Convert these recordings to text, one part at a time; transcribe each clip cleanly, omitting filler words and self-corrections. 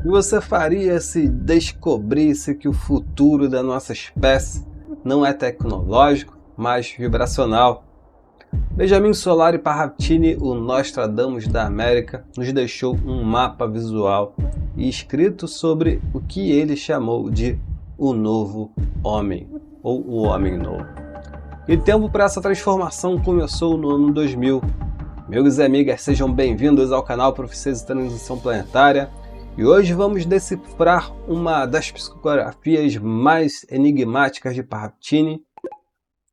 O que você faria se descobrisse que o futuro da nossa espécie não é tecnológico, mas vibracional? Benjamin Solari Parravtini, o Nostradamus da América, nos deixou um mapa visual e escrito sobre o que ele chamou de o novo homem, ou o homem novo. E o tempo para essa transformação começou no ano 2000. Amigos e amigas, sejam bem-vindos ao canal Profecias e Transição Planetária. E hoje vamos decifrar uma das psicografias mais enigmáticas de Parravtini.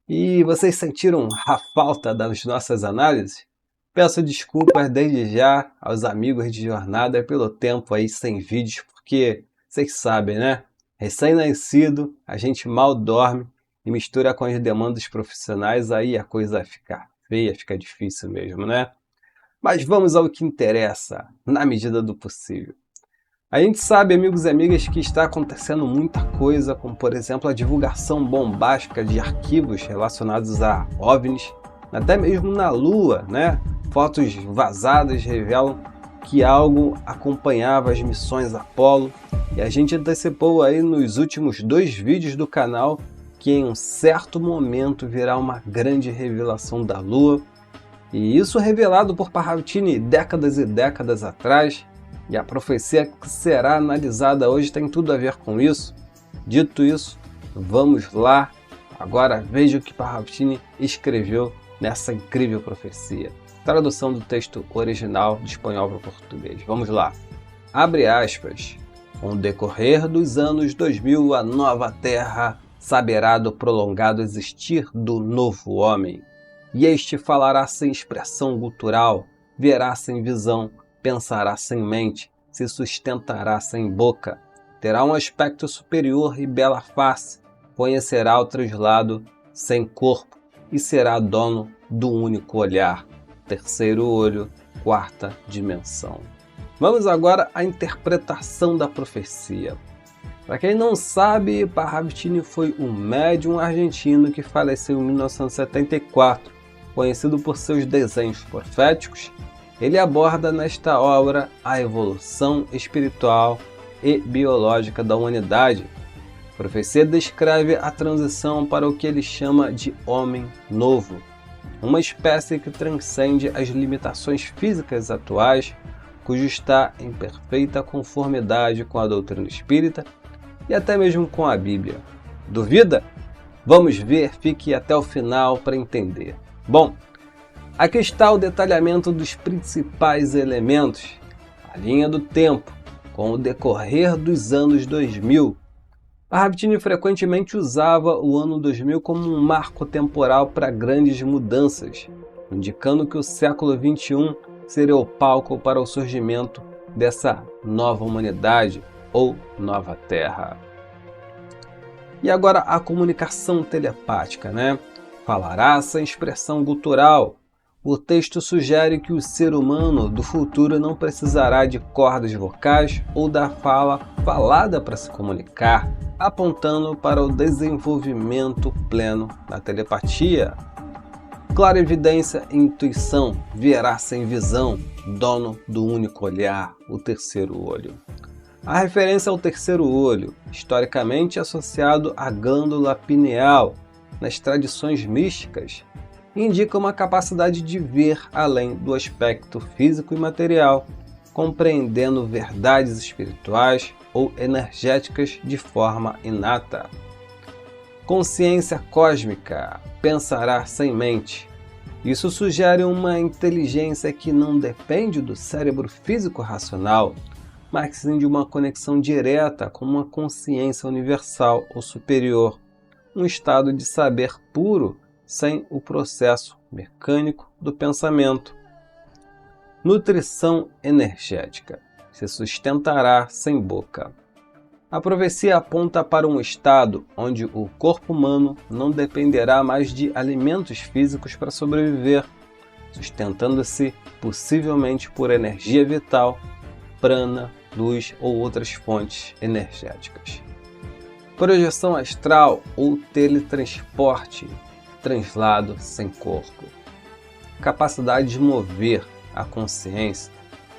E vocês sentiram a falta das nossas análises? Peço desculpas desde já aos amigos de jornada pelo tempo aí sem vídeos, porque vocês sabem, né? Recém-nascido, a gente mal dorme e mistura com as demandas profissionais, aí a coisa fica feia, fica difícil mesmo, né? Mas vamos ao que interessa, na medida do possível. A gente sabe, amigos e amigas, que está acontecendo muita coisa, como por exemplo a divulgação bombástica de arquivos relacionados a OVNIs, até mesmo na Lua, né? Fotos vazadas revelam que algo acompanhava as missões Apollo, e a gente antecipou aí nos últimos 2 vídeos do canal que em um certo momento virá uma grande revelação da Lua, e isso revelado por Parravtini décadas e décadas atrás. E a profecia que será analisada hoje tem tudo a ver com isso. Dito isso, vamos lá. Agora veja o que Parravtini escreveu nessa incrível profecia. Tradução do texto original de espanhol para português. Vamos lá. Abre aspas. Com o decorrer dos anos 2000, a nova Terra saberá do prolongado existir do novo homem. E este falará sem expressão gutural, verá sem visão, pensará sem mente, se sustentará sem boca, terá um aspecto superior e bela face, conhecerá o traslado sem corpo e será dono do único olhar, terceiro olho, quarta dimensão. Vamos agora à interpretação da profecia. Para quem não sabe, Parravtini foi um médium argentino que faleceu em 1974, conhecido por seus desenhos proféticos. Ele aborda nesta obra a evolução espiritual e biológica da humanidade. A profecia descreve a transição para o que ele chama de homem novo, uma espécie que transcende as limitações físicas atuais, cujo está em perfeita conformidade com a doutrina espírita e até mesmo com a Bíblia. Duvida? Vamos ver, fique até o final para entender. Bom, aqui está o detalhamento dos principais elementos, a linha do tempo, com o decorrer dos anos 2000. Parravtini frequentemente usava o ano 2000 como um marco temporal para grandes mudanças, indicando que o século XXI seria o palco para o surgimento dessa nova humanidade ou nova Terra. E agora a comunicação telepática, né? Falará sem expressão gutural. O texto sugere que o ser humano do futuro não precisará de cordas vocais ou da fala falada para se comunicar, apontando para o desenvolvimento pleno da telepatia. Clarividência e intuição, verá sem visão, dono do único olhar, o terceiro olho. A referência ao terceiro olho, historicamente associado à glândula pineal, nas tradições místicas, indica uma capacidade de ver além do aspecto físico e material, compreendendo verdades espirituais ou energéticas de forma inata. Consciência cósmica, pensará sem mente. Isso sugere uma inteligência que não depende do cérebro físico racional, mas sim de uma conexão direta com uma consciência universal ou superior, um estado de saber puro sem o processo mecânico do pensamento. Nutrição energética, se sustentará sem boca. A profecia aponta para um estado onde o corpo humano não dependerá mais de alimentos físicos para sobreviver, sustentando-se possivelmente por energia vital, prana, luz ou outras fontes energéticas. Projeção astral ou teletransporte, translado sem corpo. Capacidade de mover a consciência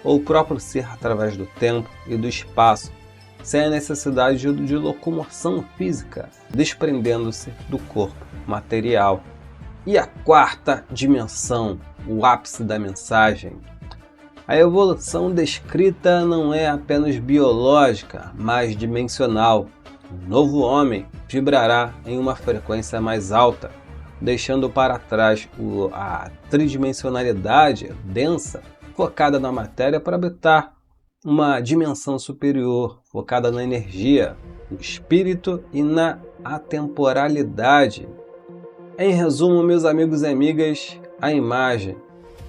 ou o próprio ser através do tempo e do espaço, sem a necessidade de locomoção física, desprendendo-se do corpo material. E a quarta dimensão, o ápice da mensagem. A evolução descrita não é apenas biológica, mas dimensional. O novo homem vibrará em uma frequência mais alta, deixando para trás a tridimensionalidade densa, focada na matéria, para habitar uma dimensão superior, focada na energia, no espírito e na atemporalidade. Em resumo, meus amigos e amigas, a imagem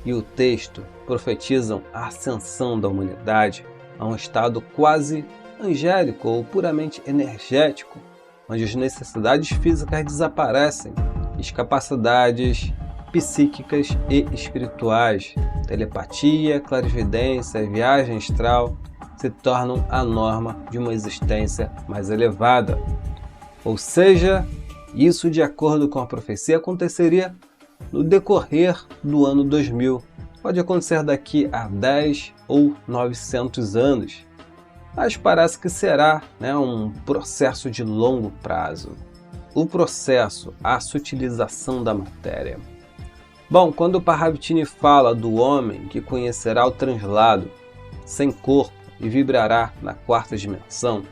e o texto profetizam a ascensão da humanidade a um estado quase angélico ou puramente energético, onde as necessidades físicas desaparecem, as capacidades psíquicas e espirituais, telepatia, clarividência, viagem astral, se tornam a norma de uma existência mais elevada. Ou seja, isso, de acordo com a profecia, aconteceria no decorrer do ano 2000. Pode acontecer daqui a 10 ou 900 anos, mas parece que será um processo de longo prazo. O processo, a sutilização da matéria. Bom, quando o Parravitini fala do homem que conhecerá o translado, sem corpo e vibrará na quarta dimensão,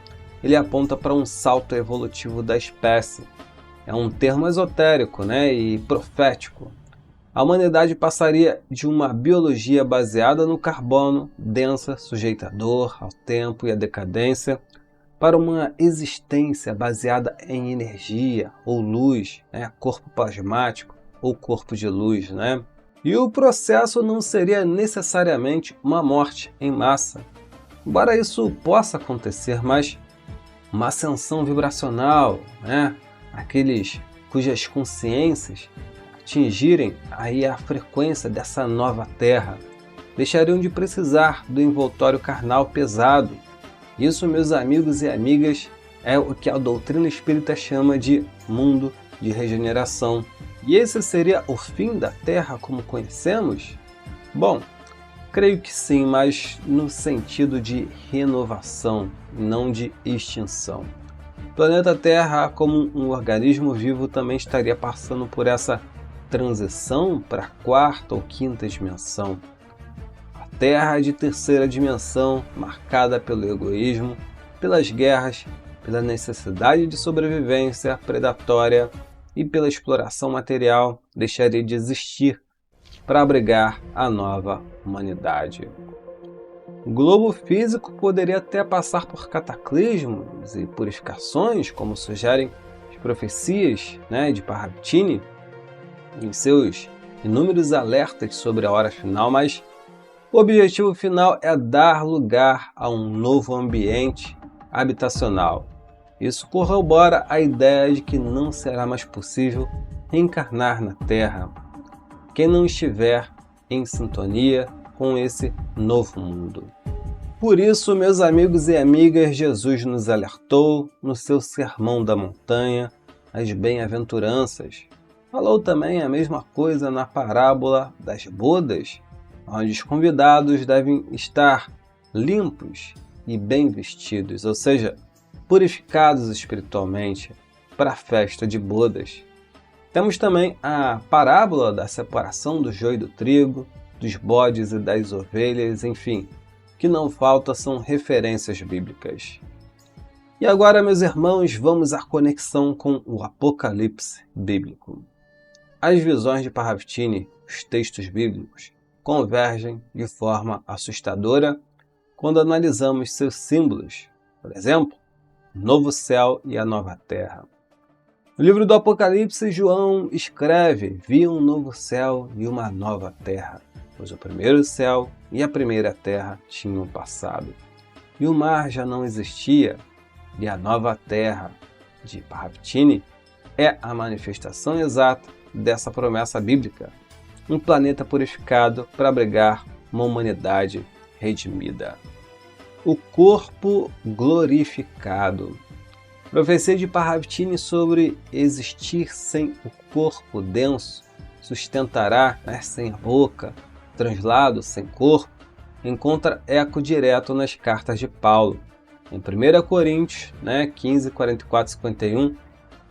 ele aponta para um salto evolutivo da espécie. É um termo esotérico e profético. A humanidade passaria de uma biologia baseada no carbono, densa, sujeita à dor, ao tempo e à decadência, para uma existência baseada em energia ou luz, corpo plasmático ou corpo de luz. E o processo não seria necessariamente uma morte em massa. Embora isso possa acontecer, mas uma ascensão vibracional, aqueles cujas consciências atingirem aí a frequência dessa nova Terra, deixariam de precisar do envoltório carnal pesado. Isso, meus amigos e amigas, é o que a doutrina espírita chama de mundo de regeneração. E esse seria o fim da Terra como conhecemos? Bom, creio que sim, mas no sentido de renovação, não de extinção. O planeta Terra, como um organismo vivo, também estaria passando por essa transição para a quarta ou quinta dimensão. A Terra de terceira dimensão, marcada pelo egoísmo, pelas guerras, pela necessidade de sobrevivência predatória e pela exploração material, deixaria de existir para abrigar a nova humanidade. O globo físico poderia até passar por cataclismos e purificações, como sugerem as profecias de Parravitini em seus inúmeros alertas sobre a hora final, mas o objetivo final é dar lugar a um novo ambiente habitacional. Isso corrobora a ideia de que não será mais possível reencarnar na Terra quem não estiver em sintonia com esse novo mundo. Por isso, meus amigos e amigas, Jesus nos alertou no seu Sermão da Montanha, as bem-aventuranças. Falou também a mesma coisa na parábola das bodas, onde os convidados devem estar limpos e bem vestidos, ou seja, purificados espiritualmente para a festa de bodas. Temos também a parábola da separação do joio e do trigo, dos bodes e das ovelhas, enfim, que não falta são referências bíblicas. E agora, meus irmãos, vamos à conexão com o Apocalipse bíblico. As visões de Parravitini, os textos bíblicos, convergem de forma assustadora quando analisamos seus símbolos. Por exemplo, o novo céu e a nova terra. No livro do Apocalipse, João escreve: vi um novo céu e uma nova terra, pois o primeiro céu e a primeira terra tinham passado, e o mar já não existia, e a nova terra de Parravitini é a manifestação exata dessa promessa bíblica, um planeta purificado para abrigar uma humanidade redimida. O corpo glorificado. Profecia de Parravitini sobre existir sem o corpo denso, sustentará sem a boca, translado sem corpo, encontra eco direto nas cartas de Paulo. Em 1 Coríntios 15, 44 e 51,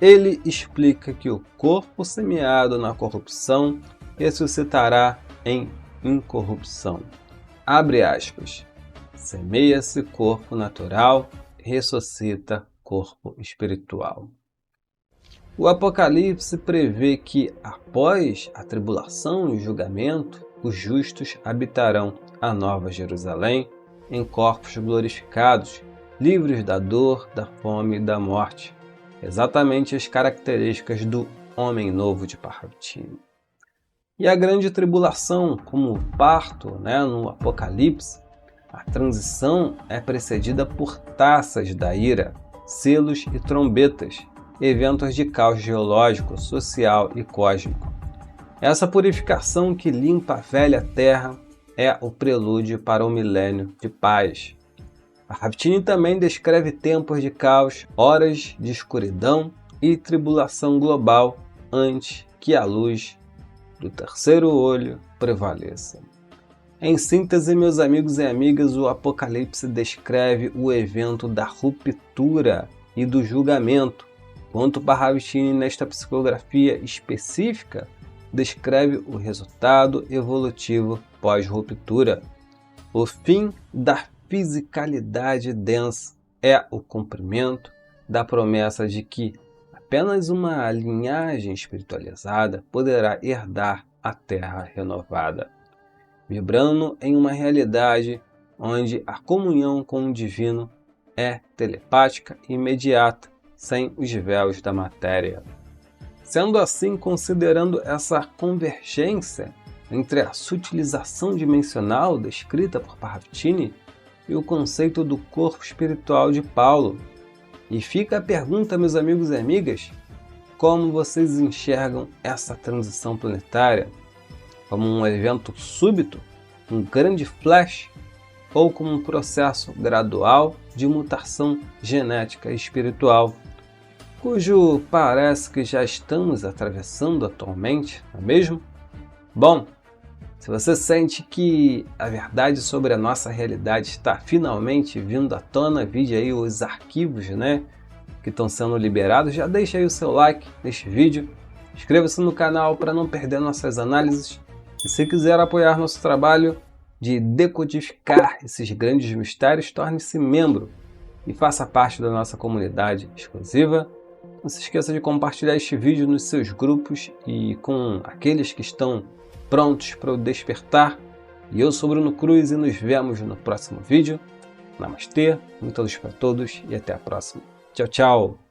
ele explica que o corpo semeado na corrupção ressuscitará em incorrupção. Abre aspas. Semeia-se corpo natural, ressuscita corpo espiritual. O Apocalipse prevê que, após a tribulação e o julgamento, os justos habitarão a Nova Jerusalém em corpos glorificados, livres da dor, da fome e da morte. Exatamente as características do homem novo de Parravitini. E a grande tribulação, como o parto no Apocalipse, a transição é precedida por taças da ira, selos e trombetas, eventos de caos geológico, social e cósmico. Essa purificação que limpa a velha terra é o prelúdio para o milênio de paz. Parravitini também descreve tempos de caos, horas de escuridão e tribulação global antes que a luz do terceiro olho prevaleça. Em síntese, meus amigos e amigas, o Apocalipse descreve o evento da ruptura e do julgamento, enquanto Parravitini, nesta psicografia específica, descreve o resultado evolutivo pós-ruptura. O fim da fisicalidade densa é o cumprimento da promessa de que apenas uma linhagem espiritualizada poderá herdar a terra renovada, vibrando em uma realidade onde a comunhão com o divino é telepática e imediata, sem os véus da matéria. Sendo assim, considerando essa convergência entre a sutilização dimensional descrita por Parravitini e o conceito do corpo espiritual de Paulo, e fica a pergunta, meus amigos e amigas, como vocês enxergam essa transição planetária? Como um evento súbito, um grande flash, ou como um processo gradual de mutação genética e espiritual, cujo parece que já estamos atravessando atualmente, não é mesmo? Bom, se você sente que a verdade sobre a nossa realidade está finalmente vindo à tona, vide aí os arquivos que estão sendo liberados, já deixa aí o seu like neste vídeo, inscreva-se no canal para não perder nossas análises, e se quiser apoiar nosso trabalho de decodificar esses grandes mistérios, torne-se membro e faça parte da nossa comunidade exclusiva. Não se esqueça de compartilhar este vídeo nos seus grupos e com aqueles que estão prontos para o despertar. E eu sou Bruno Cruz e nos vemos no próximo vídeo. Namastê, muita luz para todos e até a próxima. Tchau, tchau!